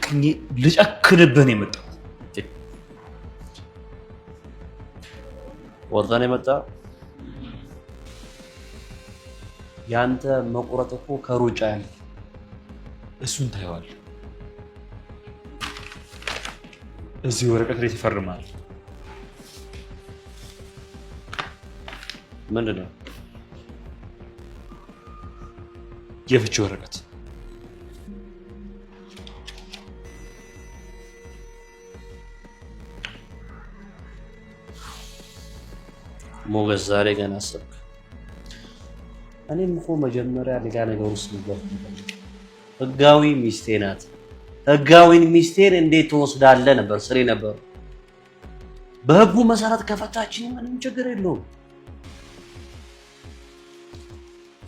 ጨክኜ ልጨክንብህ ነው የመጣው። ወርጠን የመጣ ያንተ መቁረጥ እኮ ከሩጫ ያለ እሱን ታየዋለህ። እዚህ ወረቀት ላይ ትፈርማል። ምንድን ነው? የፍቺ ወረቀት። ሞገስ ዛሬ ገና አሰብክ? እኔም እኮ መጀመሪያ ሌላ ነገር ውስጥ ልገባ ህጋዊ ሚስቴ ናት። ህጋዊን ሚስቴን እንዴት ትወስዳለህ ነበር ስሬ ነበር። በህጉ መሰረት ከፈታችን ምንም ችግር የለውም።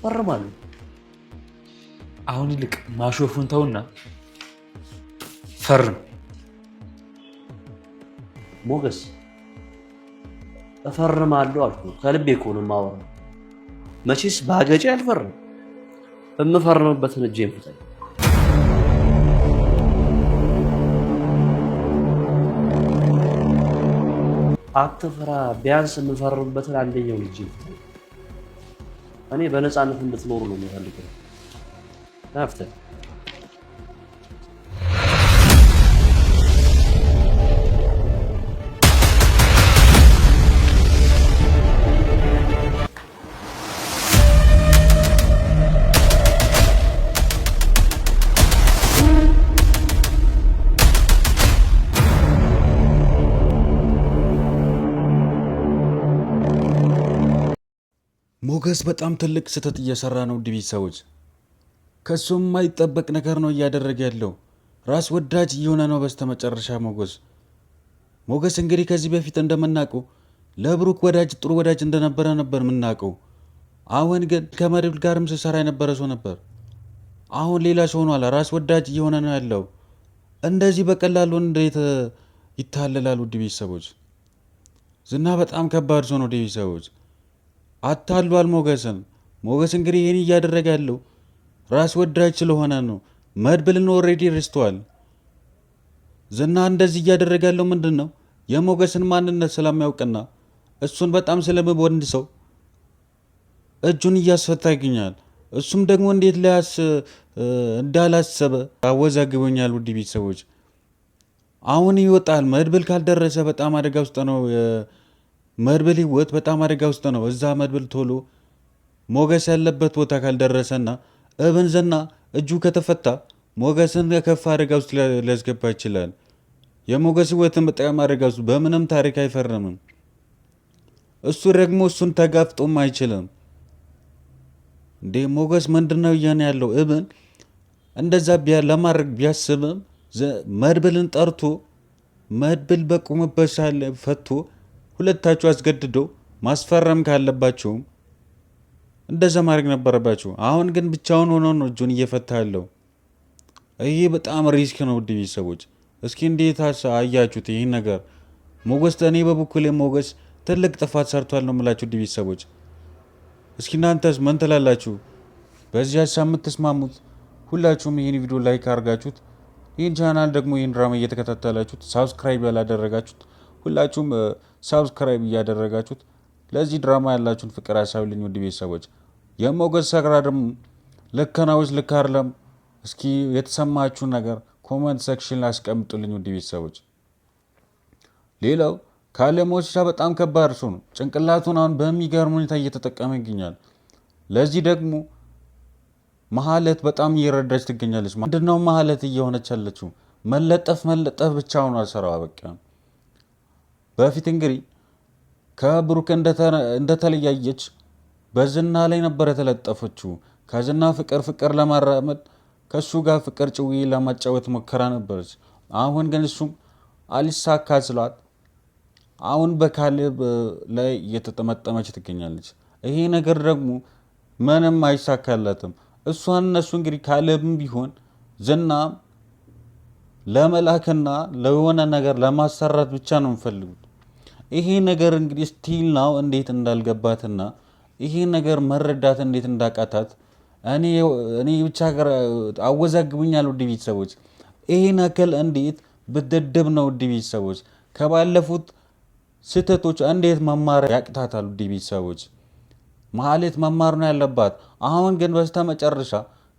ፈርማለሁ። አሁን ይልቅ ማሾፉን ተውና ፈርም። ሞገስ እፈርማለሁ አልኩ። ከልቤ እኮ ነው የማወራው። መቼስ ባገጬ አልፈርም። የምፈርምበትን እጄን ፍታኝ። አትፍራ። ቢያንስ የምፈርምበትን አንደኛውን እጄን ፍታኝ። እኔ በነፃነት እንድትኖሩ ነው የምፈልገው። ናፍተ ሞገስ በጣም ትልቅ ስህተት እየሰራ ነው። ውድ ቤተሰቦች ከሱም የማይጠበቅ ነገር ነው እያደረገ ያለው። ራስ ወዳጅ እየሆነ ነው በስተመጨረሻ ሞገስ እንግዲህ ከዚህ በፊት እንደምናውቀው ለብሩክ ወዳጅ ጥሩ ወዳጅ እንደነበረ ነበር የምናውቀው። አሁን ግን ከመድብል ጋርም ሲሰራ የነበረ ሰው ነበር። አሁን ሌላ ሰው ሆኗል። ራስ ወዳጅ እየሆነ ነው ያለው። እንደዚህ በቀላሉ እንዴት ይታለላል? ውድ ቤተሰቦች ዝና በጣም ከባድ ሰው ነው። ውድ ቤተሰቦች አታሏል ሞገስን። ሞገስ እንግዲህ ይህን እያደረገ ያለው ራስ ወዳጅ ስለሆነ ነው። መድብልን ኦልሬዲ ረስቷል። ዝና እንደዚህ እያደረገ ያለው ምንድን ነው? የሞገስን ማንነት ስለሚያውቅና እሱን በጣም ስለሚወድ ሰው እጁን እያስፈታ ይገኛል። እሱም ደግሞ እንዴት እንዳላሰበ አወዛግቦኛል። ውድ ቤተሰቦች አሁን ይወጣል። መድብል ካልደረሰ በጣም አደጋ ውስጥ ነው። መድብል ህይወት በጣም አደጋ ውስጥ ነው። እዛ መድብል ቶሎ ሞገስ ያለበት ቦታ ካልደረሰና እብን ዝና እጁ ከተፈታ ሞገስን የከፋ አደጋ ውስጥ ሊያስገባ ይችላል። የሞገስ ህይወትን በጣም አደጋ ውስጥ በምንም ታሪክ አይፈርምም። እሱ ደግሞ እሱን ተጋፍጦም አይችልም። እንዴ ሞገስ ምንድነው እያነ ያለው? እብን እንደዛ ለማድረግ ቢያስብም መድብልን ጠርቶ መድብል በቁምበት ሳለ ፈቶ ሁለታችሁ አስገድደው ማስፈረም ካለባቸውም እንደዛ ማድረግ ነበረባቸው። አሁን ግን ብቻውን ሆኖ ነው እጁን እየፈታ ያለው። ይህ በጣም ሪስክ ነው። ውድ ቤተሰቦች እስኪ እንዴት አያችሁት ይህን ነገር? ሞገስ እኔ በበኩሌ ሞገስ ትልቅ ጥፋት ሰርቷል ነው የምላችሁ። ውድ ቤተሰቦች እስኪ እናንተስ ምን ትላላችሁ? በዚህ ሀሳብ የምትስማሙት ሁላችሁም ይህን ቪዲዮ ላይክ አድርጋችሁት፣ ይህን ቻናል ደግሞ ይህን ድራማ እየተከታተላችሁት ሳብስክራይብ ያላደረጋችሁት ሁላችሁም ሳብስክራይብ እያደረጋችሁት ለዚህ ድራማ ያላችሁን ፍቅር ያሳዩልኝ። ውድ ቤተሰቦች የሞገስ ሰግራ ደግሞ ልክ ነው ወይስ ልክ አይደለም? እስኪ የተሰማችሁን ነገር ኮሜንት ሴክሽን ላይ አስቀምጡልኝ። ውድ ቤተሰቦች ሌላው ካሌብ ሞሲሳ በጣም ከባድ ሰው ነው። ጭንቅላቱን አሁን በሚገርም ሁኔታ እየተጠቀመ ይገኛል። ለዚህ ደግሞ መሀለት በጣም እየረዳች ትገኛለች። ምንድነው መሀለት እየሆነች ያለችው? መለጠፍ ብቻ ሆኗል ስራዋ በቃ። በፊት እንግዲህ ከብሩክ እንደተለያየች በዝና ላይ ነበር የተለጠፈችው። ከዝና ፍቅር ለማራመድ ከሱ ጋር ፍቅር ጭዊ ለማጫወት ሞከራ ነበረች። አሁን ግን እሱም አሊሳካ ስሏት አሁን በካሌብ ላይ እየተጠመጠመች ትገኛለች። ይሄ ነገር ደግሞ ምንም አይሳካላትም። እነሱ እንግዲህ ካሌብም ቢሆን ዝና ለመላክና ለሆነ ነገር ለማሰራት ብቻ ነው የሚፈልጉት። ይሄ ነገር እንግዲህ ስቲል ነው እንዴት እንዳልገባትና ይሄ ነገር መረዳት እንዴት እንዳቃታት እኔ ብቻ አወዛግቡኛል። ውድ ቤተሰቦች ይህን ያክል እንዴት ብትደደብ ነው? ውድ ቤተሰቦች ከባለፉት ስህተቶች እንዴት መማር ያቅታታል? ውድ ቤተሰቦች ማህሌት መማር ነው ያለባት። አሁን ግን በስተመጨረሻ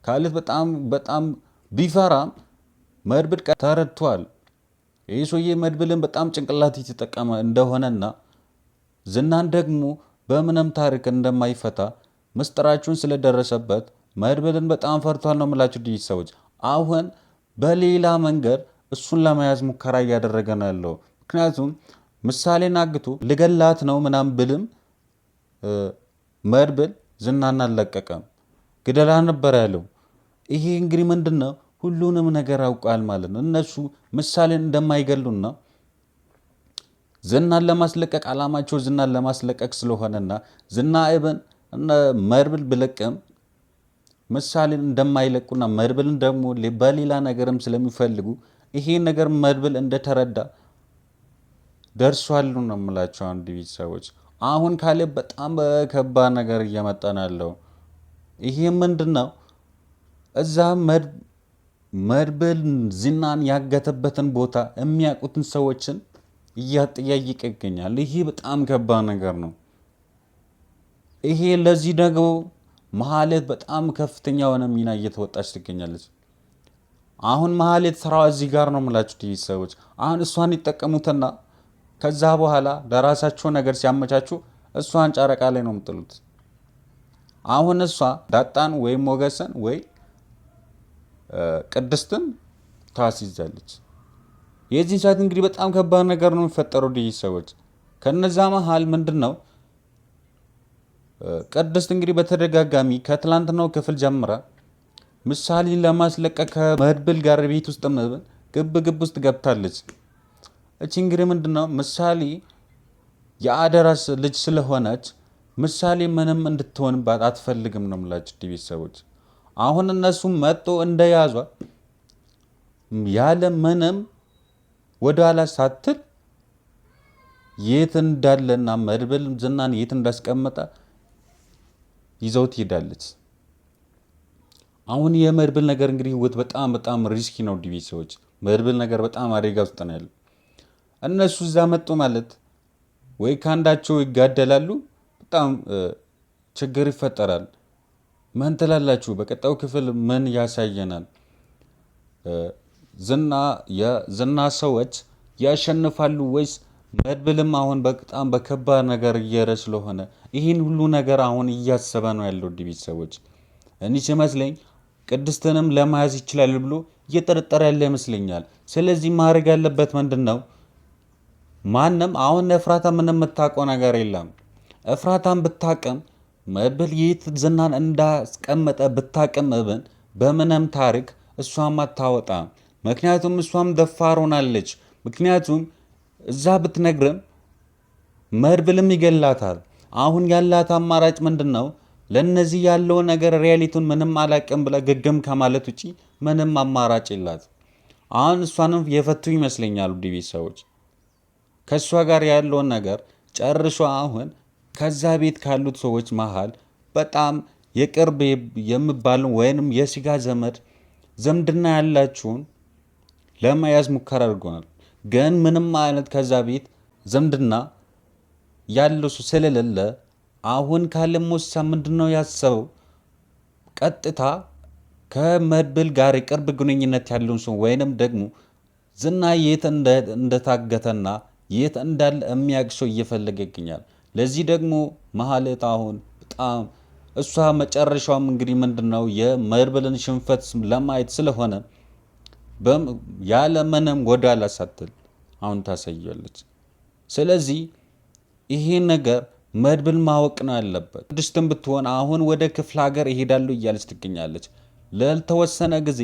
ካሌት በጣም ቢፈራም መድብል ተረድቷል። ይህ ሰውዬ መድብልን በጣም ጭንቅላት የተጠቀመ እንደሆነና ዝናን ደግሞ በምንም ታሪክ እንደማይፈታ ምስጢራችሁን ስለደረሰበት መድብልን በጣም ፈርቷል ነው የምላችሁ ቤተሰቦች። አሁን በሌላ መንገድ እሱን ለመያዝ ሙከራ እያደረገ ነው ያለው። ምክንያቱም ምሳሌን አግቶ ልገላት ነው ምናምን ብልም መድብል ዝናን አልለቀቀም፣ ግደላ ነበር ያለው። ይሄ እንግዲህ ምንድን ነው ሁሉንም ነገር ያውቃል ማለት ነው። እነሱ ምሳሌን እንደማይገሉና ዝናን ለማስለቀቅ አላማቸው ዝናን ለማስለቀቅ ስለሆነና ዝና አይበን መድብል ብለቅም ምሳሌን እንደማይለቁና መድብልን ደግሞ በሌላ ነገርም ስለሚፈልጉ ይሄ ነገር መድብል እንደተረዳ ደርሷል ነው የምላቸው። አንድ ቤተሰቦች አሁን ካሌብ በጣም በከባድ ነገር እየመጣ ነው ያለው። ይሄ ምንድነው እዛ መድብል ዝናን ያገተበትን ቦታ የሚያውቁትን ሰዎችን እያጠያየቀ ይገኛል። ይሄ በጣም ከባድ ነገር ነው። ይሄ ለዚህ ደግሞ ማህሌት በጣም ከፍተኛ የሆነ ሚና እየተወጣች ትገኛለች። አሁን ማህሌት ስራዋ እዚህ ጋር ነው የምላችሁ ቤተሰቦች። አሁን እሷን ይጠቀሙትና ከዛ በኋላ ለራሳቸው ነገር ሲያመቻቹ እሷን ጨረቃ ላይ ነው የምጥሉት። አሁን እሷ ዳጣን ወይ ሞገስን ወይ ቅድስትን ታስይዛለች። የዚህ ሰዓት እንግዲህ በጣም ከባድ ነገር ነው የሚፈጠረው ቤተሰቦች። ከነዛ መሃል ምንድነው ቅድስት እንግዲህ በተደጋጋሚ ከትላንትናው ክፍል ጀምራ ምሳሌን ለማስለቀቅ ከመድብል ጋር ቤት ውስጥ ግብ ውስጥ ገብታለች። እቺ እንግዲህ ምንድነው ምሳሌ የአደራስ ልጅ ስለሆነች ምሳሌ ምንም እንድትሆንባት አትፈልግም ነው የምላችሁ ቤተሰቦች። አሁን እነሱ መጥቶ እንደያዟ ያለ ምንም ወደኋላ ሳትል የት እንዳለና መድብል ዝናን የት እንዳስቀመጠ ይዘው ትሄዳለች። አሁን የመድብል ነገር እንግዲህ ህይወት በጣም ሪስኪ ነው ቤተሰቦች። መድብል ነገር በጣም አደጋ ውስጥ ነው ያለው። እነሱ እዛ መጡ ማለት ወይ ካንዳቸው ይጋደላሉ፣ በጣም ችግር ይፈጠራል። ምን ትላላችሁ? በቀጣዩ ክፍል ምን ያሳየናል? ዝና ሰዎች ያሸንፋሉ ወይስ መድብልም አሁን በጣም በከባድ ነገር እየረ ስለሆነ ይህን ሁሉ ነገር አሁን እያሰበ ነው ያለው ቤተሰቦች። እኔ ሲመስለኝ ቅድስትንም ለመያዝ ይችላል ብሎ እየጠረጠረ ያለ ይመስለኛል። ስለዚህ ማድረግ ያለበት ምንድን ነው? ማንም አሁን እፍራታ ምንም የምታውቀው ነገር የለም። እፍራታን ብታቅም መድብል የት ዝናን እንዳስቀመጠ ብታቅም እብን በምንም ታሪክ እሷም አታወጣም። ምክንያቱም እሷም ደፋር ሆናለች። ምክንያቱም እዛ ብትነግርም መድብልም ይገላታል። አሁን ያላት አማራጭ ምንድን ነው? ለነዚህ ያለው ነገር ሪያሊቲውን ምንም አላቅም ብላ ግግም ከማለት ውጪ ምንም አማራጭ የላት። አሁን እሷንም የፈቱ ይመስለኛል ውድ ቤተሰቦች። ከእሷ ጋር ያለውን ነገር ጨርሷ አሁን ከዛ ቤት ካሉት ሰዎች መሃል በጣም የቅርብ የሚባሉ ወይንም የስጋ ዘመድ ዝምድና ያላችሁን ለመያዝ ሙከራ አድርጎናል። ግን ምንም አይነት ከዛ ቤት ዝምድና ያለው ሰው ስለሌለ አሁን ካለሞሳ ምንድነው ያሰበው? ቀጥታ ከመድብል ጋር የቅርብ ግንኙነት ያለውን ሰው ወይንም ደግሞ ዝና የት እንደታገተና የት እንዳለ የሚያውቅ ሰው እየፈለገ ይገኛል። ለዚህ ደግሞ ማህሌት አሁን በጣም እሷ መጨረሻውም እንግዲህ ምንድነው የመድብልን ሽንፈት ለማየት ስለሆነ ያለ ምንም ወደኋላ ሳትል አሁን ታሳያለች። ስለዚህ ይሄ ነገር መድብል ማወቅ ነው ያለበት። ቅድስትም ብትሆን አሁን ወደ ክፍለ ሀገር እሄዳለሁ እያለች ትገኛለች። ላልተወሰነ ጊዜ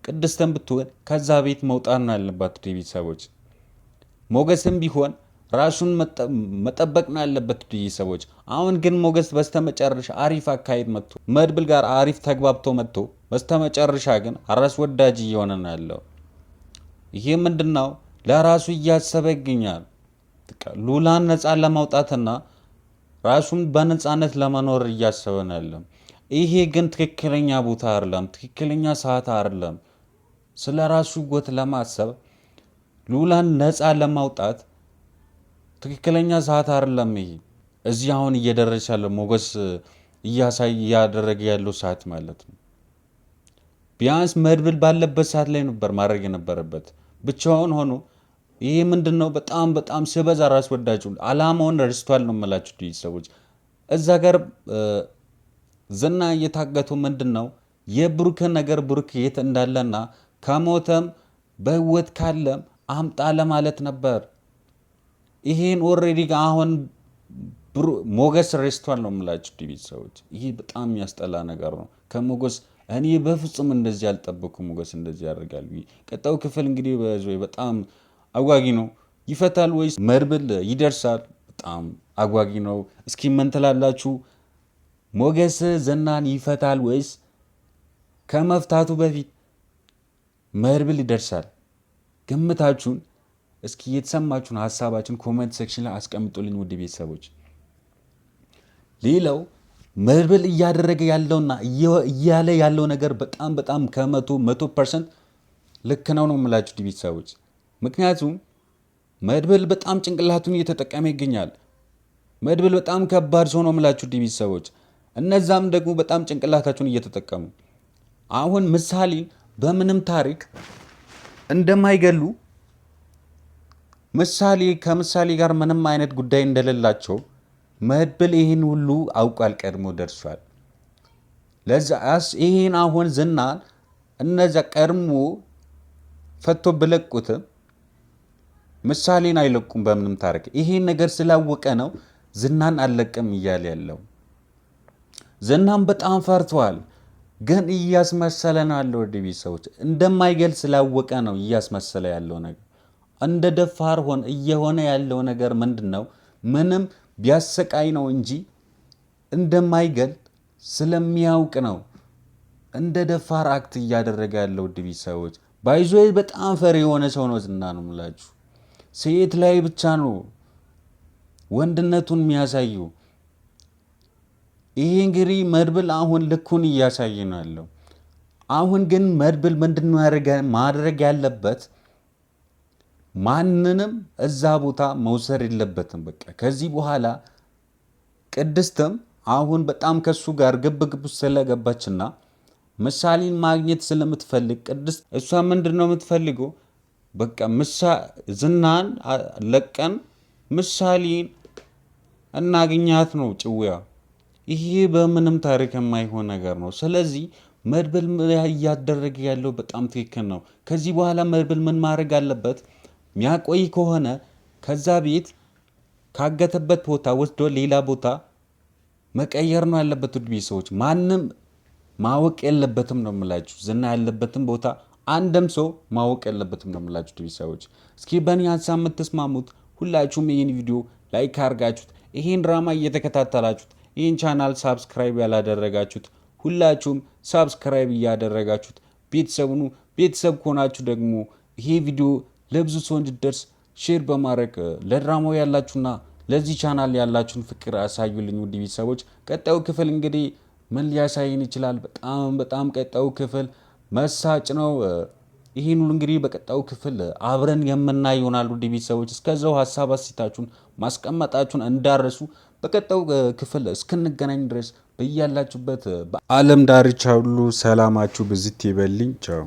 ቅድስትም ብትሆን ከዛ ቤት መውጣት ነው ያለባት ቤተሰቦች። ሞገስም ቢሆን ራሱን መጠበቅ ነው ያለበት ቤተሰቦች። አሁን ግን ሞገስ በስተመጨረሻ አሪፍ አካሄድ መጥቶ መድብል ጋር አሪፍ ተግባብቶ መጥቶ በስተመጨረሻ ግን ራስ ወዳጅ እየሆነ ነው ያለው። ይሄ ምንድነው? ለራሱ እያሰበ ይገኛል። ሉላን ነፃ ለማውጣትና ራሱን በነፃነት ለመኖር እያሰበ ነው ያለው። ይሄ ግን ትክክለኛ ቦታ አይደለም፣ ትክክለኛ ሰዓት አይደለም። ስለ ራሱ ህይወት ለማሰብ ሉላን ነፃ ለማውጣት ትክክለኛ ሰዓት አይደለም ይሄ። እዚህ አሁን እየደረሰ ያለው ሞገስ እያደረገ ያለው ሰዓት ማለት ነው። ቢያንስ መድብል ባለበት ሰዓት ላይ ነበር ማድረግ የነበረበት። ብቻውን ሆኖ ይሄ ምንድነው በጣም ሲበዛ ራስ ወዳጅ አላማውን ረስቷል ነው የምላችሁ ሰዎች። እዛ ጋር ዝና እየታገቱ ምንድነው የብሩክን ነገር ብሩክ የት እንዳለና ከሞተም በህይወት ካለም አምጣ ለማለት ነበር። ይሄን ኦልሬዲ አሁን ሞገስ ረስቷል ነው የምላችሁ ሰዎች። ይሄ በጣም የሚያስጠላ ነገር ነው ከሞገስ። እኔ በፍጹም እንደዚህ አልጠበኩም ሞገስ እንደዚህ ያደርጋል። ቀጣዩ ክፍል እንግዲህ በጣም አጓጊ ነው። ይፈታል ወይስ መድብል ይደርሳል? በጣም አጓጊ ነው። እስኪ ምን ትላላችሁ? ሞገስ ዝናን ይፈታል ወይስ ከመፍታቱ በፊት መድብል ይደርሳል? ግምታችሁን እስኪ የተሰማችሁን ሀሳባችን ኮሜንት ሴክሽን ላይ አስቀምጡልኝ ውድ ቤተሰቦች። ሌላው መድብል እያደረገ ያለውና እያለ ያለው ነገር በጣም ከ100% ልክ ነው የምላችሁ ቤተሰቦች። ምክንያቱም መድብል በጣም ጭንቅላቱን እየተጠቀመ ይገኛል። መድብል በጣም ከባድ ሰው ነው የምላችሁ ቤተሰቦች። እነዛም ደግሞ በጣም ጭንቅላታቸውን እየተጠቀሙ አሁን ምሳሌን በምንም ታሪክ እንደማይገሉ ከምሳሌ ጋር ምንም አይነት ጉዳይ እንደሌላቸው መድብል ይህን ሁሉ አውቋል፣ ቀድሞ ደርሷል። ለዛስ ይህን አሁን ዝናን እነዛ ቀድሞ ፈቶ ብለቁት ምሳሌን አይለቁም በምንም ታሪክ። ይሄን ነገር ስላወቀ ነው ዝናን አልለቅም እያለ ያለው። ዝናን በጣም ፈርቷል፣ ግን እያስመሰለ ነው ያለው። ወደ ቤተሰቦች እንደማይገል ስላወቀ ነው እያስመሰለ ያለው ነገር። እንደ ደፋር እየሆነ ያለው ነገር ምንድነው? ምንም ቢያሰቃይ ነው እንጂ እንደማይገል ስለሚያውቅ ነው እንደ ደፋር አክት እያደረገ ያለው። ውድ ቤተሰቦች ባይዞ በጣም ፈሪ የሆነ ሰው ነው ዝና ነው የምላችሁ። ሴት ላይ ብቻ ነው ወንድነቱን የሚያሳየው። ይሄ እንግዲህ መድብል አሁን ልኩን እያሳየ ነው ያለው። አሁን ግን መድብል ምንድነው ማድረግ ያለበት? ማንንም እዛ ቦታ መውሰድ የለበትም። በቃ ከዚህ በኋላ ቅድስትም አሁን በጣም ከሱ ጋር ግብግብ ስለገባችና ምሳሌን ማግኘት ስለምትፈልግ ቅድስት እሷ ምንድነው የምትፈልገው? በቃ ዝናን ለቀን ምሳሌን እናገኛት ነው ጭውያ። ይሄ በምንም ታሪክ የማይሆን ነገር ነው። ስለዚህ መድብል እያደረገ ያለው በጣም ትክክል ነው። ከዚህ በኋላ መድብል ምን ማድረግ አለበት? ሚያቆይ ከሆነ ከዛ ቤት ካገተበት ቦታ ወስዶ ሌላ ቦታ መቀየር ነው ያለበት። ውድ ቤተሰቦች ማንም ማወቅ የለበትም ነው የምላችሁ። ዝና ያለበትም ቦታ አንድም ሰው ማወቅ የለበትም ነው የምላችሁ ቤተሰቦች። እስኪ በእኔ ሀሳብ የምትስማሙት ሁላችሁም ይህን ቪዲዮ ላይክ አድርጋችሁት ይህን ድራማ እየተከታተላችሁት ይህን ቻናል ሳብስክራይብ ያላደረጋችሁት ሁላችሁም ሳብስክራይብ እያደረጋችሁት ቤተሰቡኑ ቤተሰብ ከሆናችሁ ደግሞ ይሄ ቪዲዮ ለብዙ ሰው እንዲደርስ ሼር በማድረግ ለድራማው ያላችሁና ለዚህ ቻናል ያላችሁን ፍቅር አሳዩልኝ ውድ ቤተሰቦች። ቀጣዩ ክፍል እንግዲህ ምን ሊያሳይን ይችላል? በጣም ቀጣዩ ክፍል መሳጭ ነው። ይህን ሁሉ እንግዲህ በቀጣዩ ክፍል አብረን የምናይ ይሆናል ውድ ቤተሰቦች። እስከዛው ሀሳብ አስተያየታችሁን ማስቀመጣችሁን እንዳረሱ። በቀጣዩ ክፍል እስክንገናኝ ድረስ በያላችሁበት በዓለም ዳርቻ ሁሉ ሰላማችሁ ብዝት ይበልኝ። ቻው።